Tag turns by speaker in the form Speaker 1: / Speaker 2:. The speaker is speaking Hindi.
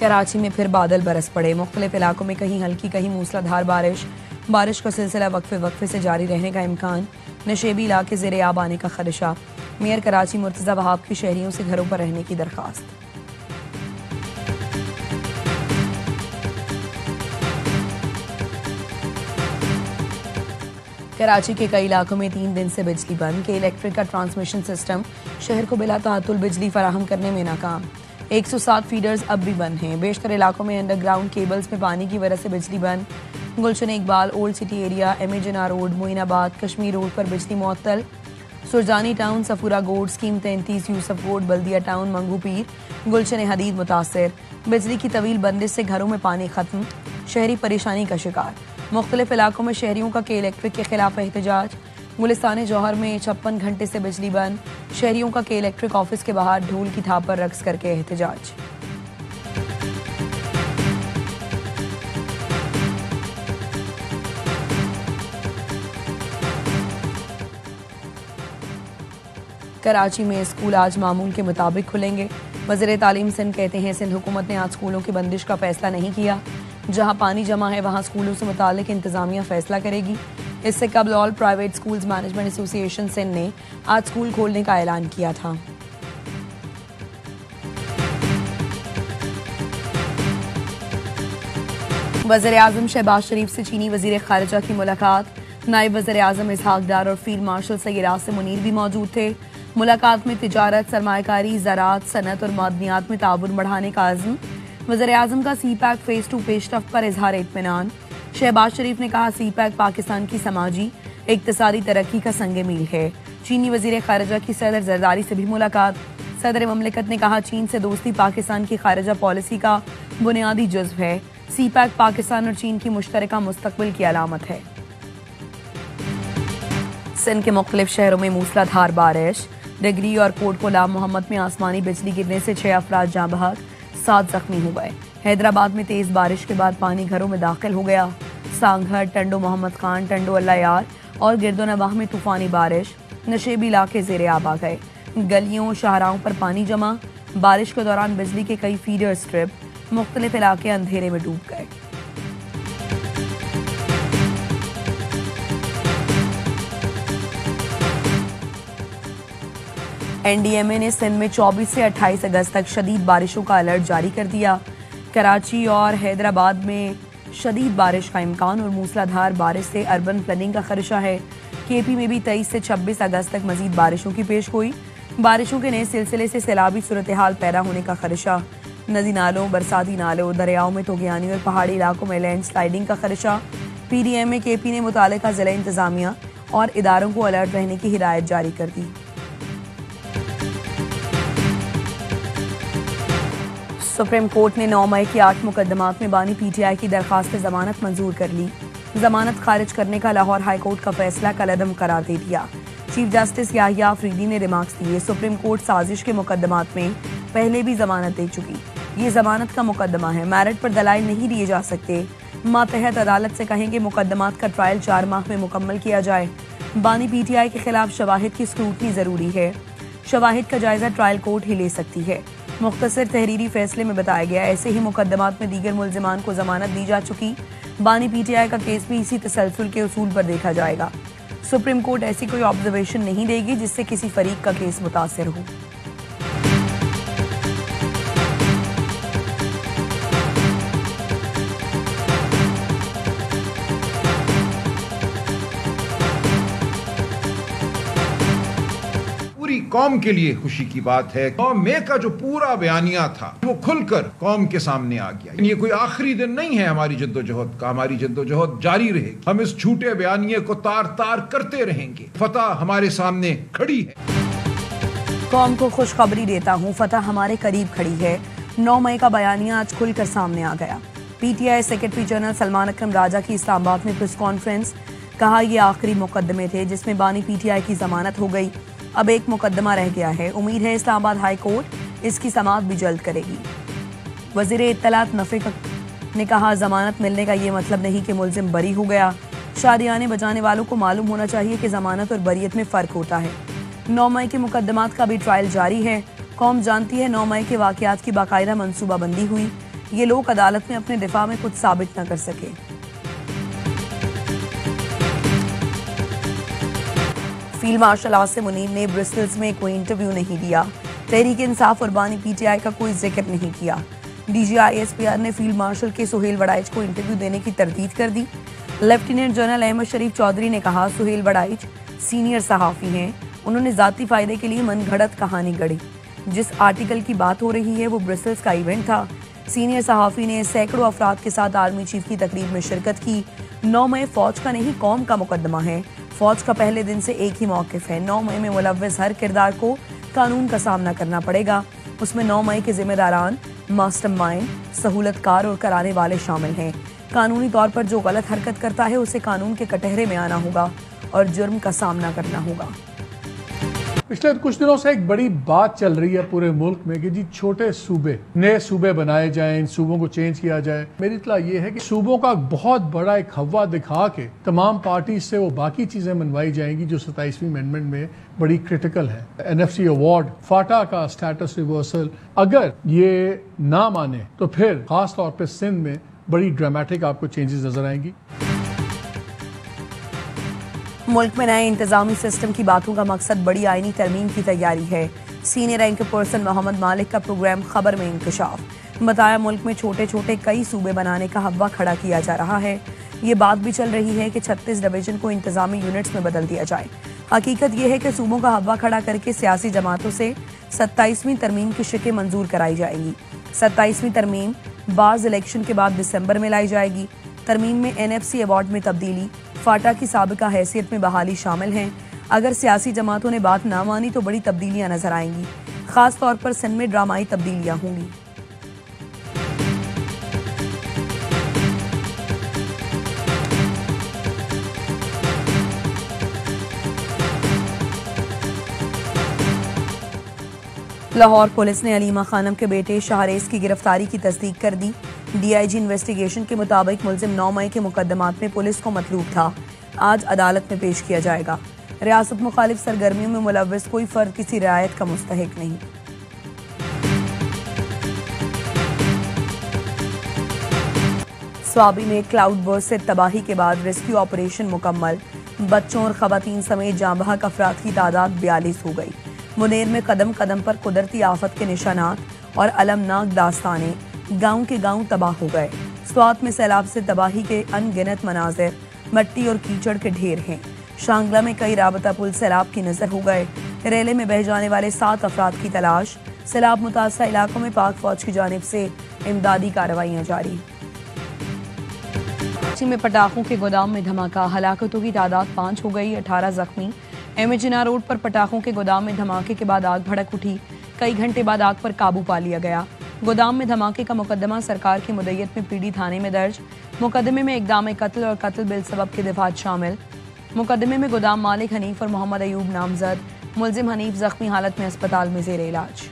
Speaker 1: कराची में फिर बादल बरस पड़े। मुख्तलिफ इलाकों में कहीं हल्की कहीं मूसलाधार बारिश का सिलसिला वक्फे से जारी रहने का इम्कान। नशेबी इलाके ज़ेरे आब आने का खदशा। मेयर कराची मुर्तज़ा वहाब की शहरियों से घरों पर रहने की दरख्वास्त। कराची के कई इलाकों में 3 दिन से बिजली बंद। के इलेक्ट्रिक का ट्रांसमिशन सिस्टम शहर को बिला ताअत्तुल बिजली फराहम करने में नाकाम। 107 फीडर्स अब भी बंद हैं। बेशतर इलाकों में अंडरग्राउंड केबल्स में पानी की वजह से बिजली बंद। Gulshan Iqbal, old city area, M A. Jinnah road, Moinabad, Kashmir road पर बिजली मुअत्तल। सुरजानी टाउन, सफूरा गोड, स्कीम 33, यूसफ गोड, बल्दिया टाउन, मंगू पीर, गुलशन हदीद मुतासर। बिजली की तवील बंदिश से घरों में पानी खत्म, शहरी परेशानी का शिकार। मुख्तलिफ इलाकों में शहरियों का के इलेक्ट्रिक के खिलाफ एहतजाज। गुलिस्तान जौहर में 56 घंटे से बिजली बंद। शहरियों का के इलेक्ट्रिक ऑफिस के बाहर ढोल की थाप पर रक्स करके एहतजाज। कराची में स्कूल आज मामूल के मुताबिक खुलेंगे। वज़ीर तालीम सिंध कहते हैं सिंध हुकूमत ने आज स्कूलों की बंदिश का फैसला नहीं किया। जहां पानी जमा है वहां स्कूलों से मुताल्लिक इंतजामिया फैसला करेगी। इससे कबल all private schools management association Sindh ने आज स्कूल खोलने का ऐलान किया था। वज़ीर आज़म शहबाज शरीफ से चीनी वज़ीर खारिजा की मुलाकात। नायब वज़ीर आज़म इसहाक डार और फील्ड मार्शल सैयद आसिम मुनीर भी मौजूद थे। मुलाकात में तिजारत, सरमायाकारी, ज़राअत, सनत और मादनियात में ताउन बढ़ाने का अज़्म। वज़ीर आज़म का सी-पैक फेज़ 2 पेशरफ्त पर इजहार इत्मीनान। शहबाज शरीफ ने कहा सी-पैक पाकिस्तान की समाजी इक़्तिसादी तरक्की का संग मील है। चीनी वज़ीर खारिजा की सदर ज़रदारी से भी मुलाकात। सदर ममलिकत ने कहा चीन से दोस्ती पाकिस्तान की खारिजा पॉलिसी का बुनियादी जुज़्व है। सी-पैक पाकिस्तान और चीन की मुश्तरका मुस्तक़बिल की अलामत है। सिंध के मुख्तलिफ शहरों में मूसलाधार बारिश। डिग्री और कोट कोलाम मोहम्मद में आसमानी बिजली गिरने से 6 अफराद जाँ बहक, 7 जख्मी हो गए। हैदराबाद में तेज बारिश के बाद पानी घरों में दाखिल हो गया। सांघर, टंडो मोहम्मद खान, टंडो अल्लाह यार और गिरदोनवाह में तूफानी बारिश। नशेबी इलाके ज़ेरे आब आ गए। गलियों शाहराहों पर पानी जमा। बारिश के दौरान बिजली के कई फीडर स्ट्रिप। मुख्तलिफ इलाके अंधेरे में डूब गए। NDMA ने सिंध में 24 से 28 अगस्त तक शदीद बारिशों का अलर्ट जारी कर दिया। कराची और हैदराबाद में शदीद बारिश का इम्कान और मूसलाधार बारिश से अर्बन फ्लडिंग का खदशा है। KP में भी 23 से 26 अगस्त तक मजीद बारिशों की पेशगोई। बारिशों के नए सिलसिले से सैलाबी सूरत हाल पैदा होने का खदशा। नदी नालों, बरसाती नालों, दरियाओं में तोगियानी और पहाड़ी इलाकों में लैंड स्लाइडिंग का खदशा। PDM KP ने मुतालिका ज़िला इंतजामिया और इदारों को अलर्ट रहने की हिदायत जारी कर दी। सुप्रीम कोर्ट ने 9 मई की 8 मुकदमात में बानी PTI की दरखास्त जमानत मंजूर कर ली। जमानत खारिज करने का लाहौर हाई कोर्ट का फैसला कलअदम करार दे दिया। चीफ जस्टिस याहिया अफरीदी ने रिमार्क्स दिए। सुप्रीम कोर्ट साजिश के मुकदमात में पहले भी जमानत दे चुकी। ये जमानत का मुकदमा है, मैरिट पर दलाइल नहीं दिए जा सकते। मातहत अदालत से कहेंगे मुकदमात का ट्रायल 4 माह में मुकम्मल किया जाए। बानी PTI के खिलाफ शवाहिद की स्क्रूटनी जरूरी है। शवाहिद का जायजा ट्रायल कोर्ट ही ले सकती है। मुख्तसर तहरीरी फैसले में बताया गया ऐसे ही मुकदमात में दीगर मुल्जिमान को जमानत दी जा चुकी। बानी PTI का केस भी इसी तसलसल के उसूल पर देखा जाएगा। सुप्रीम कोर्ट ऐसी कोई ऑब्जर्वेशन नहीं देगी जिससे किसी फरीक का केस मुतासिर हो।
Speaker 2: कौम के लिए खुशी की बात है। 9 मई का जो पूरा बयानिया था वो खुलकर कौम के सामने आ गया। ये कोई आखिरी दिन नहीं है हमारी जद्दोजहद का। हमारी जद्दोजहद जारी रहेगी। हम इस झूठे बयानिए को तार तार करते रहेंगे। फतह हमारे सामने खड़ी है।
Speaker 1: कौम को खुशखबरी देता हूँ, फतह हमारे करीब खड़ी है। 9 मई का बयानिया आज खुलकर सामने आ गया। PTI सेक्रेटरी जनरल सलमान अकरम राजा की इस्लामाबाद में प्रेस कॉन्फ्रेंस। कहा ये आखिरी मुकदमे थे जिसमें बानी PTI की जमानत हो गई। अब एक मुकदमा रह गया है। उम्मीद है इस्लामाबाद हाई कोर्ट इसकी समाअत भी जल्द करेगी। वज़ीर इत्तलात नफ़े ने कहा जमानत मिलने का ये मतलब नहीं कि मुल्जिम बरी हो गया। शादियाने बजाने वालों को मालूम होना चाहिए कि जमानत और बरियत में फ़र्क होता है। 9 मई के मुकदमात का भी ट्रायल जारी है। कौम जानती है 9 मई के वाक़यात की बाकायदा मनसूबाबंदी हुई। ये लोग अदालत में अपने दिफा में कुछ साबित न कर सके। फील्ड मार्शल आसिम मुनीर ने ब्रिस्टल्स में कोई इंटरव्यू नहीं दिया। तहरीक इंसाफ और बानी पीटीआई का कोई जिक्र नहीं किया। DGISPR ने फील्ड मार्शल के सुहेल वड़ाइच को इंटरव्यू देने की तरदीद कर दी। लेफ्टिनेंट जनरल अहमद शरीफ चौधरी ने कहा, सुहेल वड़ाइच सीनियर सहाफ़ी हैं, उन्होंने ज़ाती फ़ायदे के लिए मनगढ़ंत कहानी गढ़ी। जिस आर्टिकल की बात हो रही है वो ब्रसेल्स का इवेंट था। सीनियर सहाफ़ी ने सैकड़ों अफराद के साथ आर्मी चीफ की तकरीब में शिरकत की। 9 मई फौज का नहीं कौम का मुकदमा है। फौज का पहले दिन से एक ही मौक़िफ़ है, 9 मई में मुलव्वस हर किरदार को कानून का सामना करना पड़ेगा। उसमें 9 मई के जिम्मेदारान, मास्टरमाइंड, सहूलतकार और कराने वाले शामिल हैं। कानूनी तौर पर जो गलत हरकत करता है उसे कानून के कटहरे में आना होगा और जुर्म का सामना करना होगा।
Speaker 3: पिछले कुछ दिनों से एक बड़ी बात चल रही है पूरे मुल्क में कि जी छोटे सूबे, नए सूबे बनाए जाएं, इन सूबों को चेंज किया जाए। मेरी इत्तला ये है कि सूबों का बहुत बड़ा एक हवा दिखा के तमाम पार्टी से वो बाकी चीजें मनवाई जाएंगी जो 27वीं अमेंडमेंट में बड़ी क्रिटिकल है। NFC अवार्ड, फाटा का स्टेटस रिवर्सल, अगर ये ना माने तो फिर खास तौर पर सिंध में बड़ी ड्रामेटिक आपको चेंजेस नजर आएंगी।
Speaker 1: मुल्क में नए इंतजामी सिस्टम की बातों का मकसद बड़ी आईनी तरमीम की तैयारी है। सीनियर रैंक पर्सन मोहम्मद मालिक का प्रोग्राम खबर में इंकशाफ। बताया, मुल्क में छोटे छोटे कई सूबे बनाने का हवा खड़ा किया जा रहा है। ये बात भी चल रही है कि 36 डिवीजन को इंतजामी यूनिट्स में बदल दिया जाए। हकीकत यह है कि सूबों का हवा खड़ा करके सियासी जमातों से 27वीं तरमीम की शिकें मंजूर कराई जाएंगी। 27वीं तरमीम बाज़ इलेक्शन के बाद दिसंबर में लाई जाएगी। तरमीम में NFC अवार्ड में तब्दीली, फाटा की साबिका हैसियत में बहाली शामिल हैं। अगर सियासी जमातों ने बात ना मानी तो बड़ी तब्दीलियां नजर आएंगी। खास तौर पर सिंध में ड्रामाई तब्दीलियां होंगी। लाहौर पुलिस ने अलीमा खानम के बेटे शाहरेज की गिरफ्तारी की तस्दीक कर दी। DIG इन्वेस्टिगेशन के मुताबिक मुलजिम 9 मई के मुकदमात में पुलिस को मतलूब था। आज अदालत में पेश किया जाएगा। रियासत मुखालिफ सरगर्मियों में मुलव्वस कोई फर्द किसी रियायत का मुस्तहिक नहीं। स्वाबी में क्लाउड बर्स्ट से तबाही के बाद रेस्क्यू ऑपरेशन मुकम्मल। बच्चों और खवातीन समेत जांबहक अफराद की तादाद 42 हो गई। मुनेर में कदम कदम पर कुदरती आफत के निशानात और अलमनाक दास्तानें, गांव के गांव तबाह हो गए। स्वात में सैलाब से तबाही के अनगिनत मनाजिर, मट्टी और कीचड़ के ढेर हैं। शांगला में कई राबता पुल सैलाब की नजर हो गए। रेले में बह जाने वाले 7 अफराद की तलाश। सैलाब मुतासरा इलाकों में पाक फौज की जानिब से इमदादी कार्रवाइयां जारी। कराची में पटाखों के गोदाम में धमाका, हलाकतों की तादाद 5 हो गई, 18 जख्मी। एमएजिना रोड पर पटाखों के गोदाम में धमाके के बाद आग भड़क उठी। कई घंटे बाद आग पर काबू पा लिया गया। गोदाम में धमाके का मुकदमा सरकार की मुद्दत में पीडी थाने में दर्ज। मुकदमे में इक़दाम कत्ल और कत्ल बिल सबब के दिफात शामिल। मुकदमे में गोदाम मालिक हनीफ और मोहम्मद अयूब नामजद। मुलजिम हनीफ जख्मी हालत में अस्पताल में ज़ेर इलाज।